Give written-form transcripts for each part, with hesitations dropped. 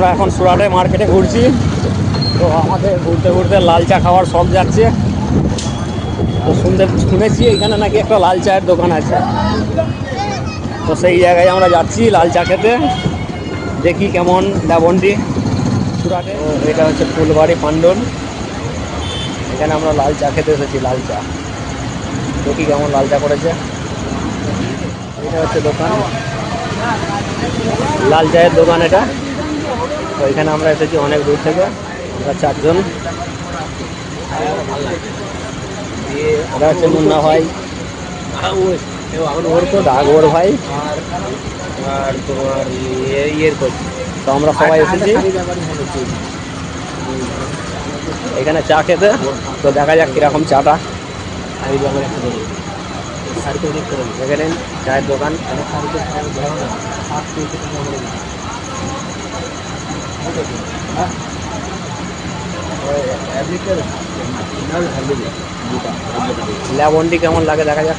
আমরা এখন সুরাটে মার্কেটে ঘুরছি। তো আমাদের ঘুরতে ঘুরতে লাল চা খাওয়ার শখ যাচ্ছে। তো শুনেছি এখানে নাকি একটা লাল চায়ের দোকান আছে। তো সেই জায়গায় আমরা যাচ্ছি লাল চা খেতে। দেখি কেমন ডাবন্ডি সুরাটে। এটা হচ্ছে ফুলবাড়ি পান্ডন। এখানে আমরা লাল চা খেতে এসেছি, লাল চা। দেখি কেমন লাল চা করেছে। এটা হচ্ছে দোকান, লাল চায়ের দোকান এটা। তো এখানে আমরা এসেছি অনেক দূর থেকে, আমরা 4 জন। এটা হচ্ছে মুন্না ভাই, ডাগর ভাই আর তোমার ইয়ের কোচ। তো আমরা সবাই এসেছি এখানে চা খেতে। তো দেখা যাক কিরকম চাটা। দেখে নিন চায়ের দোকান। ল্যাবন্ডি কেমন লাগে দেখা যাক।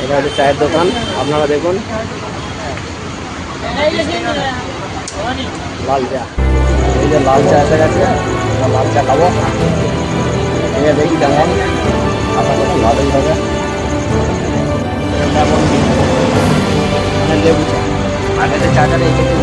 এটা হচ্ছে চায়ের দোকান, আপনারা দেখুন। লাল চা, এই যে লাল চা এসে গেছে। লাল চা খাবো, খেয়ে দেখি কেমন। আশা করছি ভালোই হবে। লেবু চা, আগে চাটা রেখেছি।